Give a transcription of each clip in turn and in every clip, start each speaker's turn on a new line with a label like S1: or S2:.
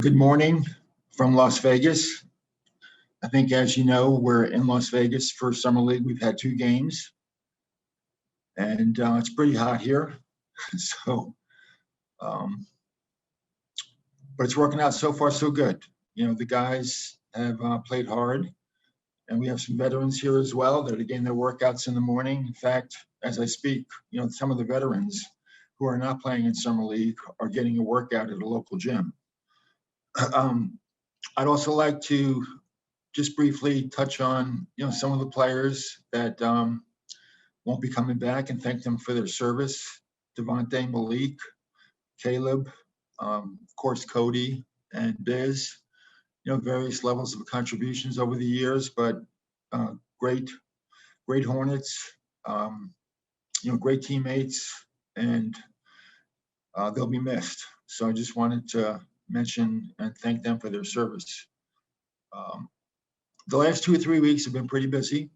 S1: Good morning from Las Vegas. I think, as you know, we're in Las Vegas for Summer League. We've had 2 games, and it's pretty hot here. So, um, but it's working out so far so good. The guys have played hard, and we have some veterans here as well that are getting their workouts in the morning. In fact, as I speak, some of the veterans who are not playing in Summer League are getting a workout at a local gym. I'd also like to just briefly touch on, some of the players that won't be coming back and thank them for their service. Devontae, Malik, Caleb, of course, Cody and Biz, various levels of contributions over the years, but great Hornets, great teammates, and they'll be missed. So I just wanted to mention and thank them for their service. The last 2 or 3 weeks have been pretty busy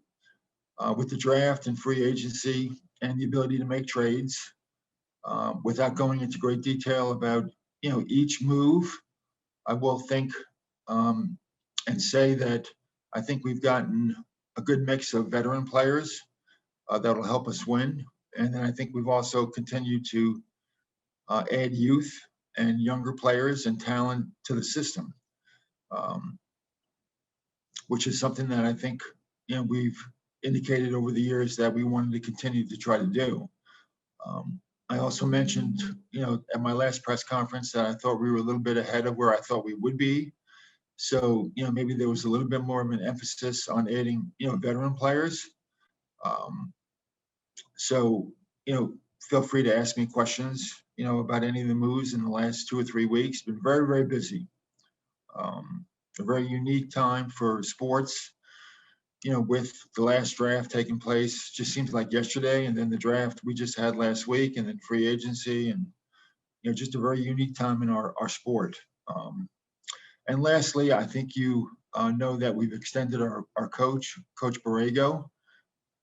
S1: with the draft and free agency and the ability to make trades. Without going into great detail about each move, I will think and say that I think we've gotten a good mix of veteran players that'll help us win, and then I think we've also continued to add youth and younger players and talent to the system, which is something that I think we've indicated over the years that we wanted to continue to try to do. I also mentioned, at my last press conference that I thought we were a little bit ahead of where I thought we would be. So, maybe there was a little bit more of an emphasis on adding, veteran players. So, feel free to ask me questions, about any of the moves in the last 2 or 3 weeks. Been very, very busy. A very unique time for sports, with the last draft taking place, just seems like yesterday, and then the draft we just had last week, and then free agency, and just a very unique time in our sport. And lastly, I think you know that we've extended our coach, Coach Borrego,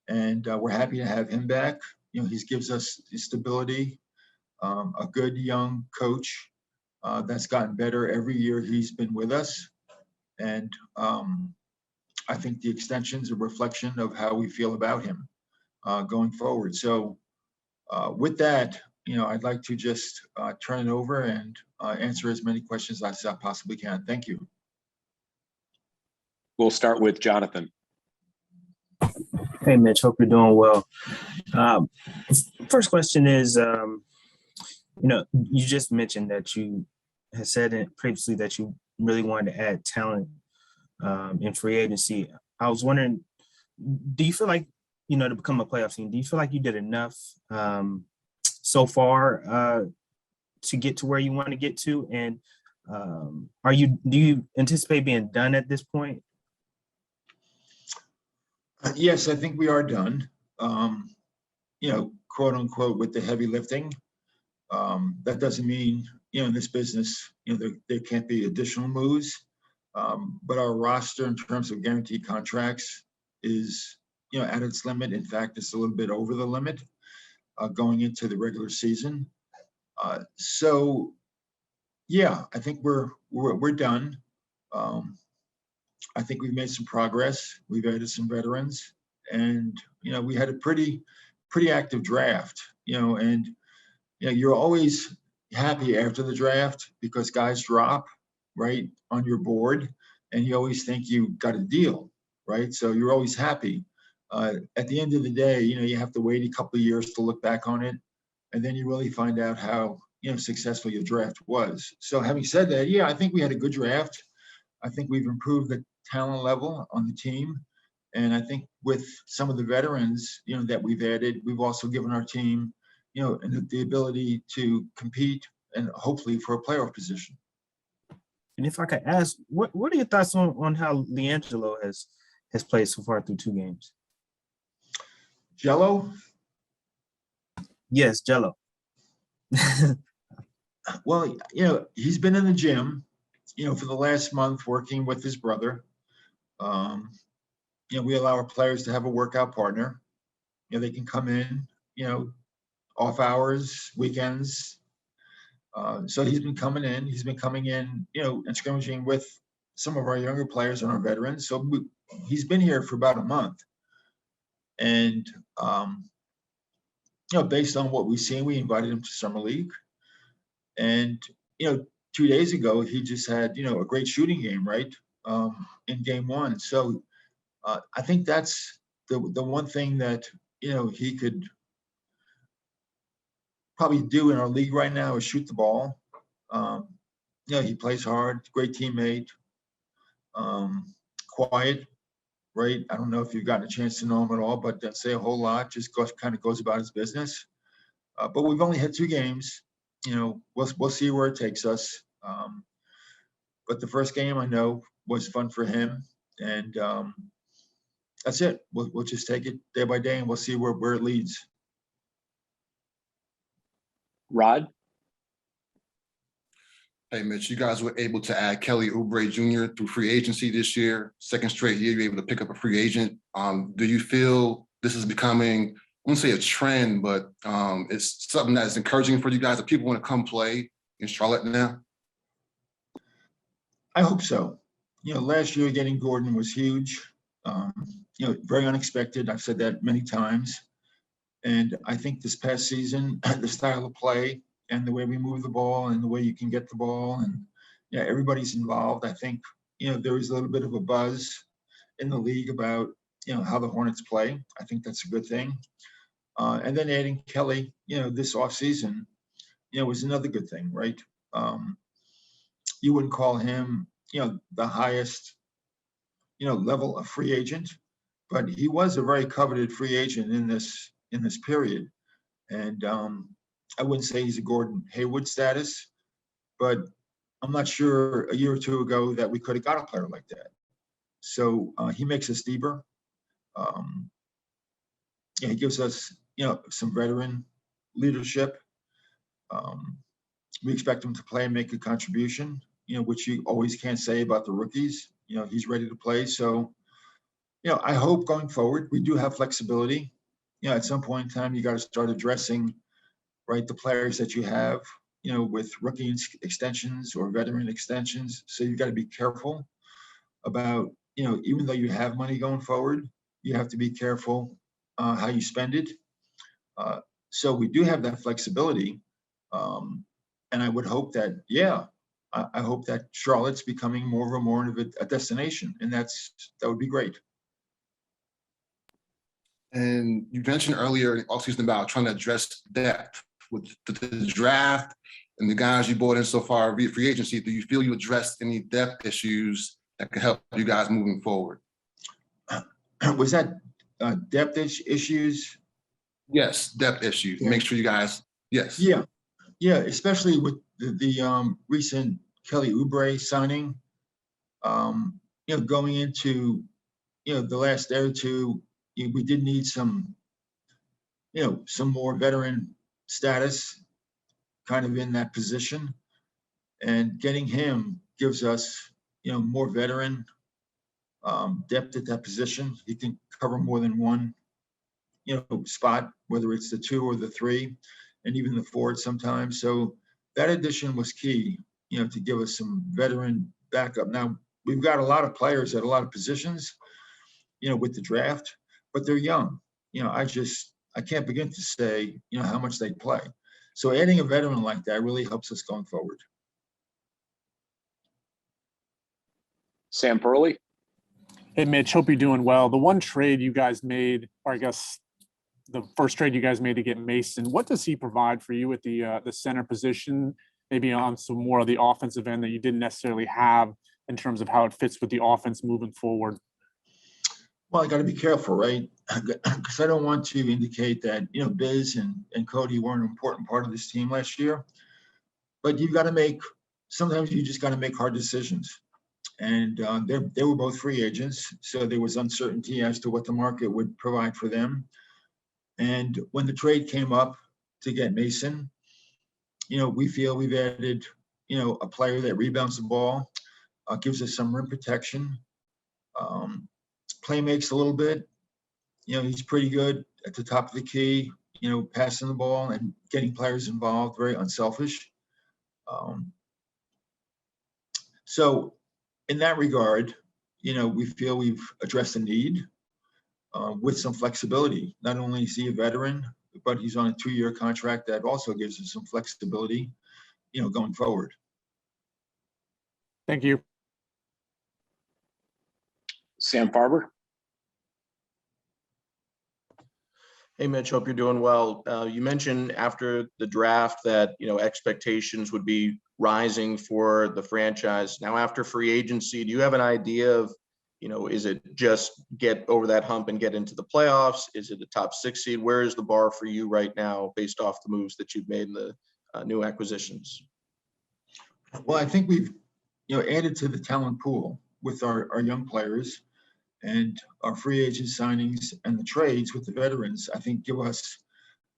S1: and we're happy to have him back. He gives us stability, a good young coach that's gotten better every year he's been with us. And I think the extension's a reflection of how we feel about him going forward. So with that, I'd like to just turn it over and answer as many questions as I possibly can. Thank you.
S2: We'll start with Jonathan.
S3: Hey, Mitch, hope you're doing well. First question is, you just mentioned that you had said it previously that you really wanted to add talent in free agency. I was wondering, do you feel like, to become a playoff team, do you feel like you did enough so far to get to where you want to get to? And do you anticipate being done at this point?
S1: Yes, I think we are done, quote unquote, with the heavy lifting. That doesn't mean, in this business, there can't be additional moves. But our roster in terms of guaranteed contracts is, at its limit. In fact, it's a little bit over the limit going into the regular season. So, yeah, I think we're done. I think we've made some progress. We've added some veterans, and we had a pretty active draft. And you're always happy after the draft because guys drop right on your board, and you always think you got a deal, right? So you're always happy. At the end of the day, you have to wait a couple of years to look back on it, and then you really find out how successful your draft was. So having said that, yeah, I think we had a good draft. I think we've improved the talent level on the team, and I think with some of the veterans, that we've added, we've also given our team, the ability to compete and hopefully for a playoff position.
S3: And if I could ask, what are your thoughts on how Jello has played so far through 2 games?
S1: Jello?
S3: Yes, Jello.
S1: Well, he's been in the gym, for the last month working with his brother. We allow our players to have a workout partner. They can come in, off hours, weekends, So he's been coming in. He's been coming in, and scrimmaging with some of our younger players and our veterans. So he's been here for about a month. And, based on what we've seen, we invited him to Summer League. And, 2 days ago, he just had, a great shooting game, right, in game one. So I think that's the one thing that, he could probably do in our league right now is shoot the ball. He plays hard, great teammate, quiet, right? I don't know if you've gotten a chance to know him at all, but doesn't say a whole lot, just kind of goes about his business. But we've only had 2 games. We'll see where it takes us. But the first game I know was fun for him, and that's it. We'll just take it day by day, and we'll see where it leads.
S2: Rod?
S4: Hey, Mitch, you guys were able to add Kelly Oubre Jr. through free agency this year. Second straight year, you're able to pick up a free agent. Do you feel this is becoming, I won't say a trend, but it's something that's encouraging for you guys that people want to come play in Charlotte now?
S1: I hope so. Last year getting Gordon was huge. Very unexpected. I've said that many times. And I think this past season, the style of play and the way we move the ball and the way you can get the ball and everybody's involved. I think, there is a little bit of a buzz in the league about, how the Hornets play. I think that's a good thing. And then adding Kelly, this offseason, was another good thing, right? You wouldn't call him, the highest, level of free agent, but he was a very coveted free agent in this period. And I wouldn't say he's a Gordon Hayward status, but I'm not sure a year or two ago that we could have got a player like that. So he makes us deeper. He gives us, some veteran leadership. We expect him to play and make a contribution, which you always can't say about the rookies. He's ready to play. So, I hope going forward, we do have flexibility. At some point in time, you got to start addressing, right, the players that you have, with rookie extensions or veteran extensions. So you've got to be careful about, even though you have money going forward, you have to be careful how you spend it. So we do have that flexibility. And I would hope that, I hope that Charlotte's becoming more of a destination, and that would be great.
S4: And you mentioned earlier in offseason about trying to address depth with the draft and the guys you brought in so far via free agency. Do you feel you addressed any depth issues that could help you guys moving forward?
S1: Was that depth issues?
S4: Yes, depth issues. Yeah. Make sure you guys, yes.
S1: Yeah, especially with the recent Kelly Oubre signing. Going into, the last day or two, we did need some more veteran status kind of in that position. And getting him gives us, more veteran depth at that position. He can cover more than one, spot, whether it's the 2 or the 3, and even the forward sometimes. So that addition was key, to give us some veteran backup. Now, we've got a lot of players at a lot of positions, with the draft, but they're young. I can't begin to say, how much they play. So adding a veteran like that really helps us going forward.
S2: Sam Perley?
S5: Hey, Mitch, hope you're doing well. The one trade you guys made, or I guess the first trade you guys made to get Mason, what does he provide for you with the center position, maybe on some more of the offensive end that you didn't necessarily have in terms of how it fits with the offense moving forward?
S1: Well, I got to be careful, right? Because I don't want to indicate that, Biz and Cody weren't an important part of this team last year. But you've got to sometimes you just got to make hard decisions. And they were both free agents, so there was uncertainty as to what the market would provide for them. And when the trade came up to get Mason, we feel we've added, a player that rebounds the ball, gives us some rim protection, play makes a little bit. He's pretty good at the top of the key, passing the ball and getting players involved, very unselfish. Um, so in that regard, we feel we've addressed the need with some flexibility. Not only is he a veteran, but he's on a 2-year contract that also gives us some flexibility, going forward.
S5: Thank you.
S2: Sam Farber,
S6: Hey, Mitch, hope you're doing well. You mentioned after the draft that, expectations would be rising for the franchise. Now, after free agency, do you have an idea of, is it just get over that hump and get into the playoffs? Is it the top 6 seed? Where is the bar for you right now based off the moves that you've made in the new acquisitions?
S1: Well, I think we've, added to the talent pool with our young players, and our free agent signings and the trades with the veterans, I think, give us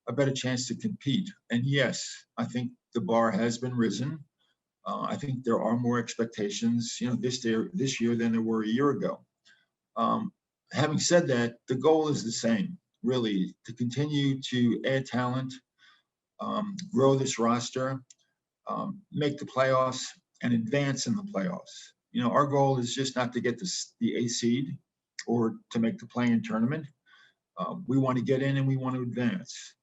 S1: a better chance to compete. And yes, I think the bar has been risen. I think there are more expectations, this year than there were a year ago. Having said that, the goal is the same, really, to continue to add talent, grow this roster, make the playoffs, and advance in the playoffs. Our goal is just not to get the A seed or to make the play-in tournament. We want to get in and we want to advance.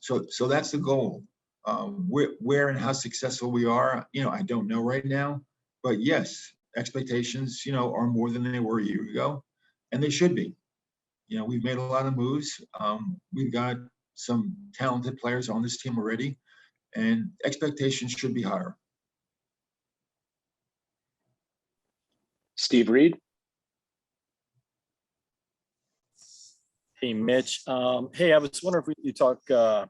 S1: So that's the goal. Where and how successful we are, I don't know right now, but yes, expectations, are more than they were a year ago, and they should be. We've made a lot of moves. We've got some talented players on this team already, and expectations should be higher.
S2: Steve Reed,
S7: Hey, Mitch. Hey, I was wondering if you talk, I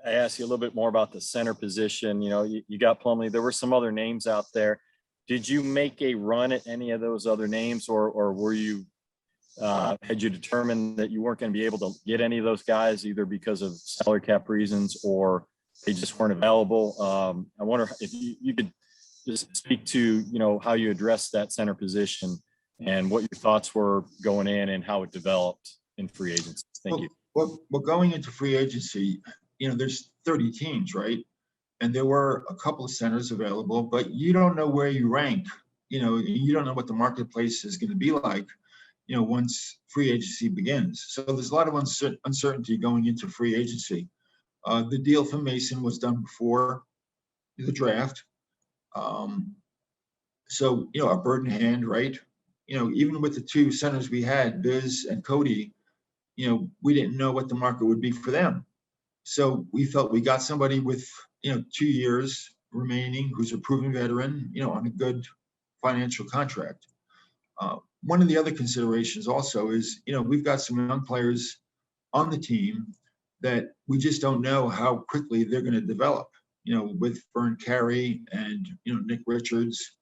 S7: asked you a little bit more about the center position. You got Plumlee. There were some other names out there. Did you make a run at any of those other names, or were you, had you determined that you weren't going to be able to get any of those guys either because of salary cap reasons or they just weren't available? I wonder if you could just speak to, how you addressed that center position and what your thoughts were going in and how it developed in free agency. Thank you.
S1: Well, going into free agency, there's 30 teams, right? And there were a couple of centers available, but you don't know where you rank. You don't know what the marketplace is going to be like, once free agency begins. So there's a lot of uncertainty going into free agency. The deal for Mason was done before the draft. So, a bird in hand, right? Even with the 2 centers we had, Biz and Cody, we didn't know what the market would be for them. So we felt we got somebody with, 2 years remaining, who's a proven veteran, on a good financial contract. One of the other considerations also is, we've got some young players on the team that we just don't know how quickly they're going to develop, with Vern Carey and, Nick Richards.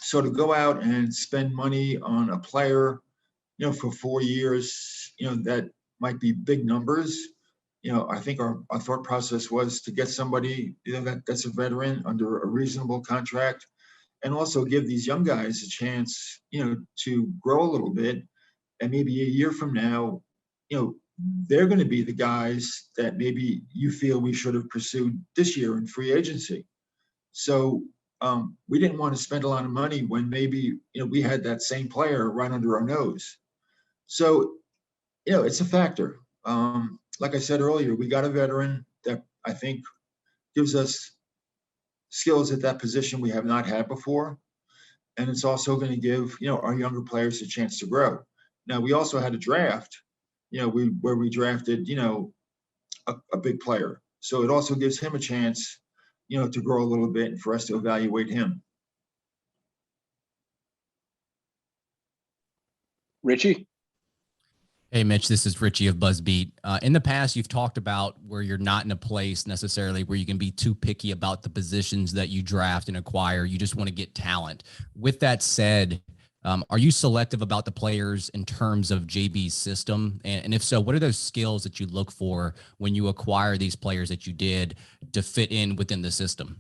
S1: So to go out and spend money on a player, for 4 years, that might be big numbers. I think our thought process was to get somebody, that's a veteran under a reasonable contract, and also give these young guys a chance, to grow a little bit. And maybe a year from now, they're going to be the guys that maybe you feel we should have pursued this year in free agency. So we didn't want to spend a lot of money when maybe, we had that same player right under our nose. So, it's a factor. Like I said earlier, we got a veteran that I think gives us skills at that position we have not had before. And it's also going to give, our younger players a chance to grow. Now, we also had a draft, where we drafted, a big player. So it also gives him a chance, to grow a little bit and for us to evaluate him.
S2: Richie,
S8: Hey, Mitch, this is Richie of BuzzBeat. In the past, you've talked about where you're not in a place necessarily where you can be too picky about the positions that you draft and acquire. You just want to get talent. With that said, are you selective about the players in terms of JB's system? And if so, what are those skills that you look for when you acquire these players that you did to fit in within the system?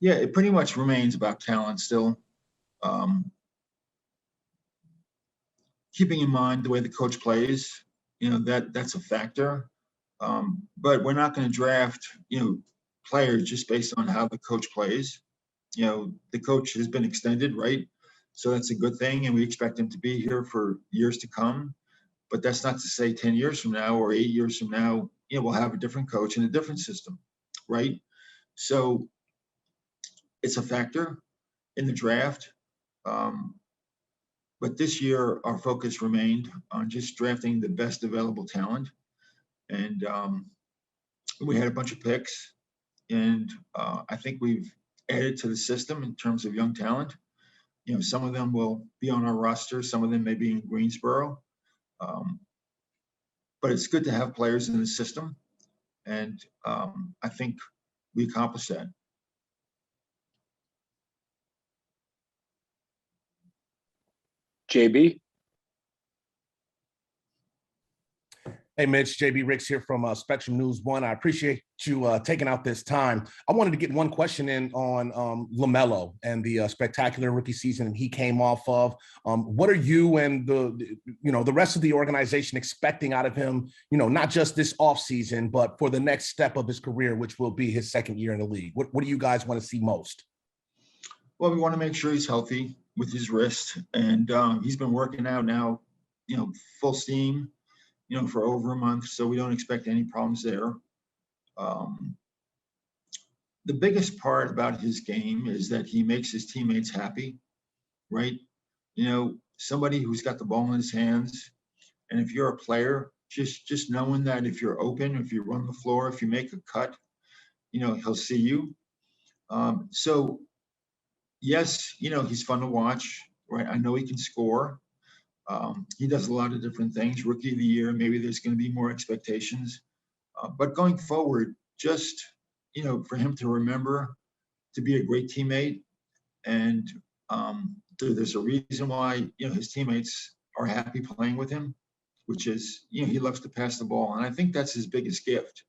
S1: Yeah, it pretty much remains about talent still. Keeping in mind the way the coach plays, that's a factor. But we're not going to draft, players just based on how the coach plays. The coach has been extended, right? So that's a good thing, and we expect him to be here for years to come. But that's not to say 10 years from now or 8 years from now, we'll have a different coach and a different system, right? So it's a factor in the draft. But this year, our focus remained on just drafting the best available talent. And we had a bunch of picks. And I think we've added to the system in terms of young talent. Some of them will be on our roster. Some of them may be in Greensboro. But it's good to have players in the system. And I think we accomplished that.
S2: JB?
S9: Hey, Mitch, JB Ricks here from Spectrum News One. I appreciate you taking out this time. I wanted to get one question in on LaMelo and the spectacular rookie season he came off of. What are you and the rest of the organization expecting out of him, not just this offseason, but for the next step of his career, which will be his second year in the league? What do you guys want to see most?
S1: Well, we want to make sure he's healthy with his wrist. And he's been working out now, full steam, for over a month, so we don't expect any problems there. The biggest part about his game is that he makes his teammates happy, right? Somebody who's got the ball in his hands, and if you're a player, just knowing that if you're open, if you run the floor, if you make a cut, he'll see you. So yes, he's fun to watch, right? I know he can score. He does a lot of different things. Rookie of the year, maybe there's going to be more expectations. But going forward, just, for him to remember to be a great teammate. And there's a reason why, his teammates are happy playing with him, which is, he loves to pass the ball. And I think that's his biggest gift.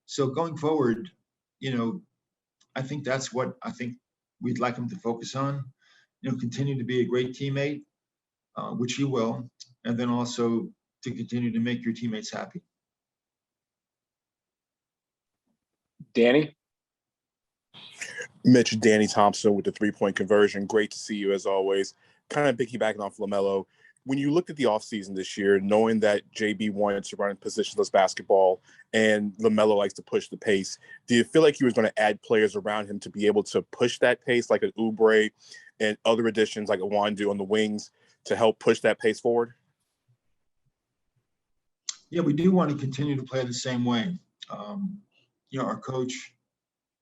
S1: So going forward, I think that's what I think we'd like him to focus on, continue to be a great teammate. Which he will, and then also to continue to make your teammates happy.
S2: Danny?
S10: Mitch, Danny Thompson with the three-point conversion. Great to see you as always. Kind of piggybacking off LaMelo. When you looked at the offseason this year, knowing that JB wanted to run positionless basketball and LaMelo likes to push the pace, do you feel like he was going to add players around him to be able to push that pace, like an Oubre and other additions like a Wandu on the wings, to help push that pace forward?
S1: Yeah, we do want to continue to play the same way. Our coach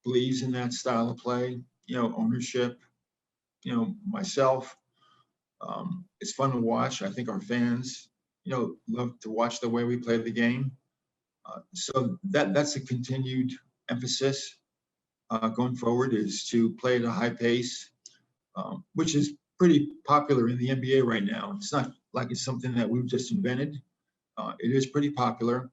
S1: believes in that style of play, ownership, myself. It's fun to watch. I think our fans, love to watch the way we play the game. So that's a continued emphasis going forward, is to play at a high pace, which is pretty popular in the NBA right now. It's not like it's something that we've just invented. It is pretty popular.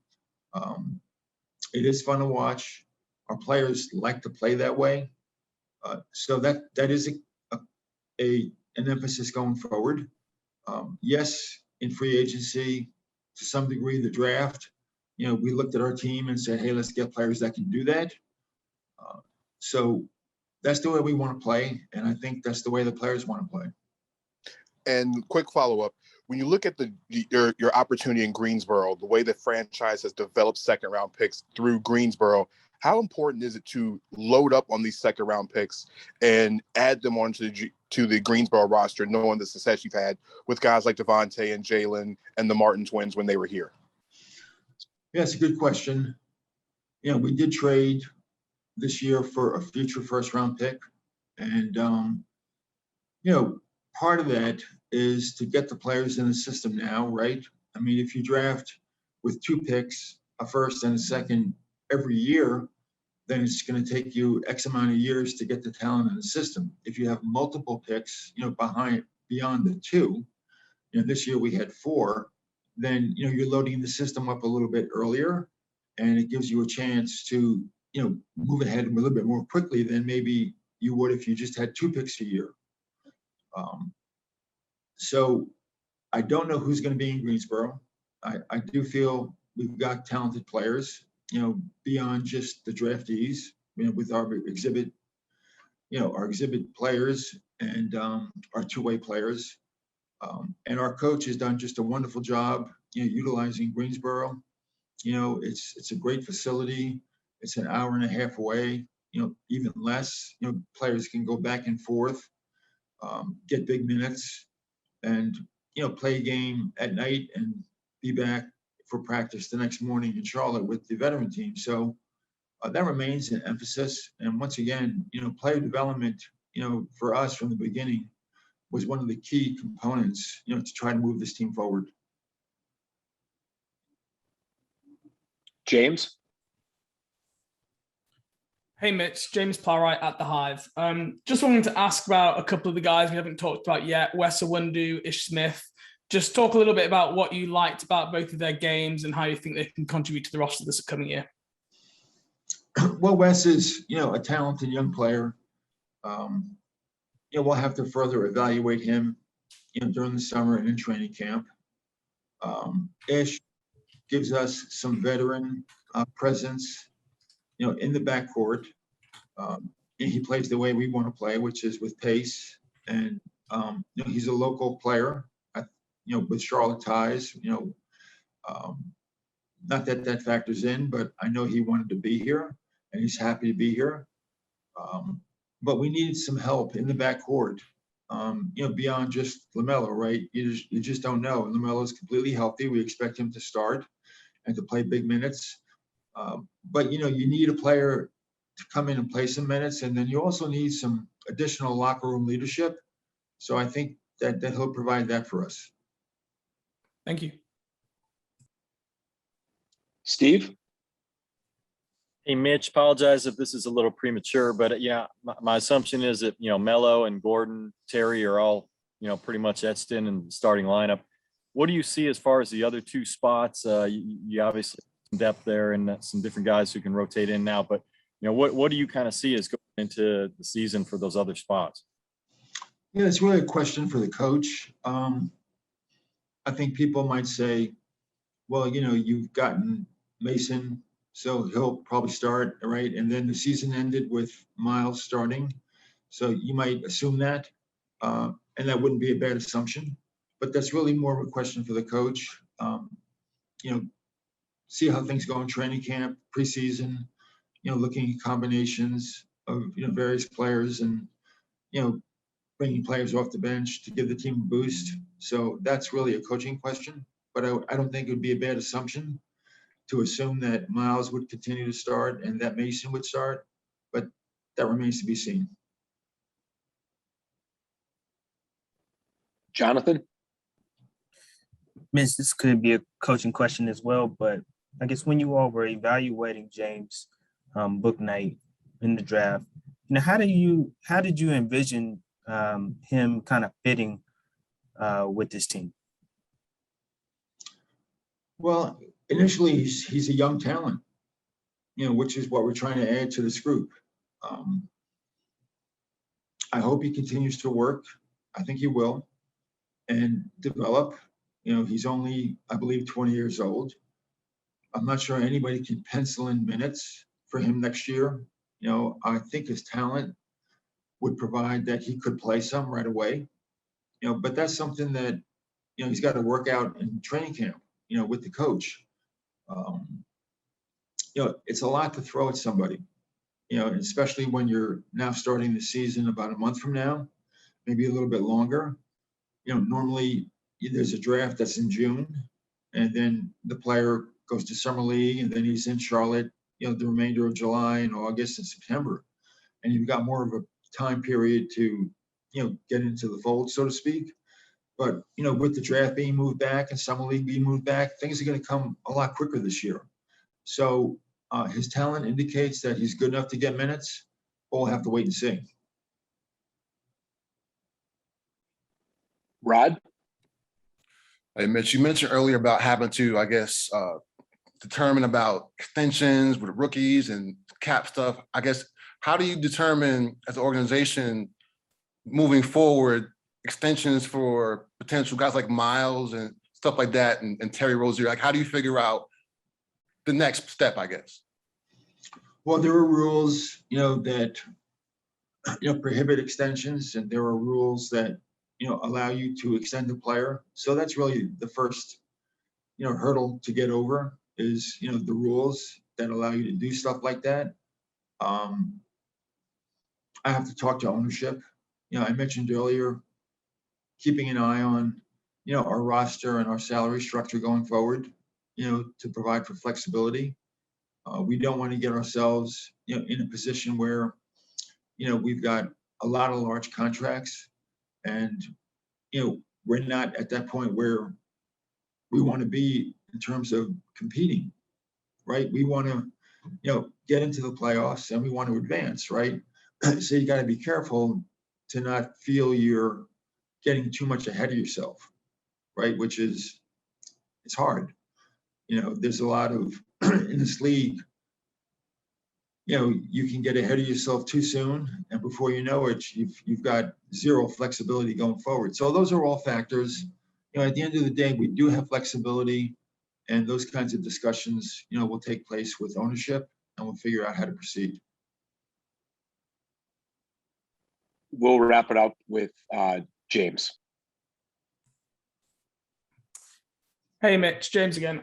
S1: It is fun to watch. Our players like to play that way. So that is an emphasis going forward. Yes, in free agency, to some degree, the draft, we looked at our team and said, hey, let's get players that can do that. So that's the way we want to play. And I think that's the way the players want to play.
S10: And quick follow-up, when you look at your opportunity in Greensboro, the way the franchise has developed second-round picks through Greensboro, how important is it to load up on these second-round picks and add them onto the Greensboro roster, knowing the success you've had with guys like Devontae and Jalen and the Martin twins when they were here?
S1: Yeah, it's a good question. We did trade this year for a future first-round pick. And, part of that is to get the players in the system now, right? I mean, if you draft with 2 picks, a first and a second every year, then it's going to take you X amount of years to get the talent in the system. If you have multiple picks, beyond the 2, this year we had 4, then, you're loading the system up a little bit earlier, and it gives you a chance to, move ahead a little bit more quickly than maybe you would if you just had 2 picks a year. So I don't know who's going to be in Greensboro. I do feel we've got talented players. beyond just the draftees, with our exhibit, our exhibit players and our two-way players. And our coach has done just a wonderful job, utilizing Greensboro. It's a great facility. It's an hour and a half away, even less. Players can go back and forth, get big minutes, and play a game at night and be back for practice the next morning in Charlotte with the veteran team. So that remains an emphasis. And once again, player development, for us from the beginning was one of the key components, to try to move this team forward.
S2: James?
S11: Hey, Mitch, James Plowright at The Hive. Just wanted to ask about a couple of the guys we haven't talked about yet, Wes Nwundu, Ish Smith. Just talk a little bit about what you liked about both of their games and how you think they can contribute to the roster this upcoming year.
S1: Well, Wes is, a talented young player. We'll have to further evaluate him, during the summer and in training camp. Ish gives us some veteran presence, in the backcourt. He plays the way we want to play, which is with pace. And, he's a local player, with Charlotte ties, not that that factors in, but I know he wanted to be here and he's happy to be here. But we needed some help in the backcourt, beyond just LaMelo, right? You just don't know. And LaMelo is completely healthy. We expect him to start and to play big minutes. But, you need a player to come in and play some minutes. And then you also need some additional locker room leadership. So I think that he'll provide that for us.
S11: Thank you.
S2: Steve?
S7: Hey, Mitch, apologize if this is a little premature, but yeah, my assumption is that, Melo and Gordon, Terry are all, pretty much etched in the starting lineup. What do you see as far as the other two spots? You obviously have some depth there and some different guys who can rotate in now, but, what do you kind of see as going into the season for those other spots?
S1: Yeah, it's really a question for the coach. I think people might say, well, you've gotten Mason, so he'll probably start, right? And then the season ended with Miles starting. So you might assume that, and that wouldn't be a bad assumption. But that's really more of a question for the coach. See how things go in training camp, preseason, looking at combinations of, various players and, bringing players off the bench to give the team a boost. So that's really a coaching question. But I don't think it would be a bad assumption to assume that Miles would continue to start and that Mason would start, but that remains to be seen.
S2: Jonathan?
S3: Mitch, this could be a coaching question as well, but I guess when you all were evaluating James Bouknight in the draft, how did you envision him kind of fitting with this team?
S1: Well, initially he's a young talent, which is what we're trying to add to this group. I hope he continues to work. I think he will, and develop. He's only, I believe, 20 years old. I'm not sure anybody can pencil in minutes for him next year. I think his talent would provide that he could play some right away. But that's something that, he's got to work out in training camp, with the coach. It's a lot to throw at somebody, especially when you're now starting the season about a month from now, maybe a little bit longer. Normally there's a draft that's in June, and then the player goes to summer league, and then he's in Charlotte, the remainder of July and August and September. And you've got more of a time period to, get into the fold, so to speak. But, with the draft being moved back and summer league being moved back, things are going to come a lot quicker this year. So his talent indicates that he's good enough to get minutes. We'll have to wait and see.
S2: Rod?
S4: Hey, Mitch, you mentioned earlier about having to, I guess, determine about extensions with rookies and cap stuff. I guess, how do you determine as an organization moving forward extensions for potential guys like Miles and stuff like that and Terry Rozier? Like, how do you figure out the next step, I guess?
S1: Well, there are rules, that, prohibit extensions, and there are rules that, allow you to extend a player. So that's really the first, hurdle to get over is, the rules that allow you to do stuff like that. I have to talk to ownership. I mentioned earlier, keeping an eye on, our roster and our salary structure going forward, to provide for flexibility. We don't want to get ourselves, in a position where, we've got a lot of large contracts and, we're not at that point where we want to be in terms of competing, right? We want to, get into the playoffs and we want to advance, right? So you got to be careful to not feel you're getting too much ahead of yourself, right? Which is, it's hard. There's a lot of, in this league, you can get ahead of yourself too soon, and before you know it, you've got zero flexibility going forward. So those are all factors. At the end of the day, we do have flexibility, and those kinds of discussions, will take place with ownership, and we'll figure out how to proceed.
S2: We'll wrap it up with James.
S11: Hey, Mitch, James again.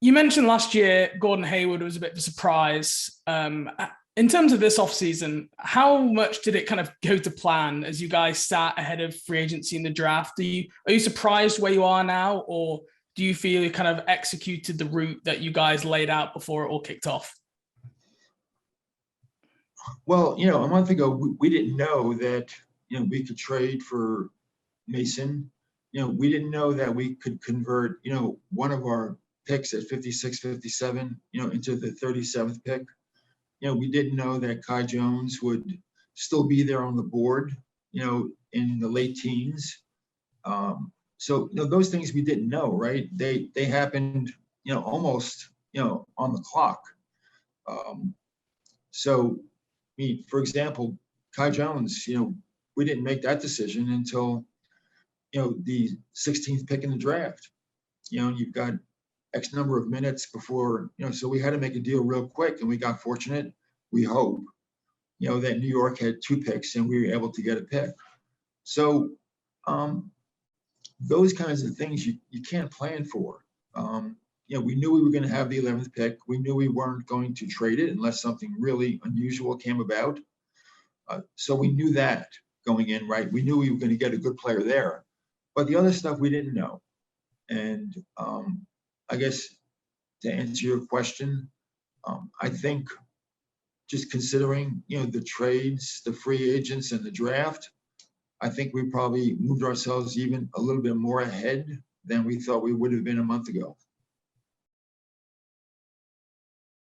S11: You mentioned last year Gordon Hayward was a bit of a surprise. In terms of this offseason, how much did it kind of go to plan as you guys sat ahead of free agency in the draft? Are you surprised where you are now, or do you feel you kind of executed the route that you guys laid out before it all kicked off?
S1: Well, a month ago, we didn't know that, we could trade for Mason. We didn't know that we could convert, one of our picks at 56, 57, into the 37th pick. We didn't know that Kai Jones would still be there on the board, in the late teens. So, those things we didn't know, right? They happened, almost, on the clock. So, for example, Kai Jones, we didn't make that decision until, the 16th pick in the draft. You've got X number of minutes before, so we had to make a deal real quick, and we got fortunate. We hope, that New York had 2 picks and we were able to get a pick. So those kinds of things you can't plan for. We knew we were going to have the 11th pick. We knew we weren't going to trade it unless something really unusual came about. So we knew that going in, right? We knew we were going to get a good player there. But the other stuff we didn't know. And I guess to answer your question, I think just considering, the trades, the free agents, and the draft, I think we probably moved ourselves even a little bit more ahead than we thought we would have been a month ago.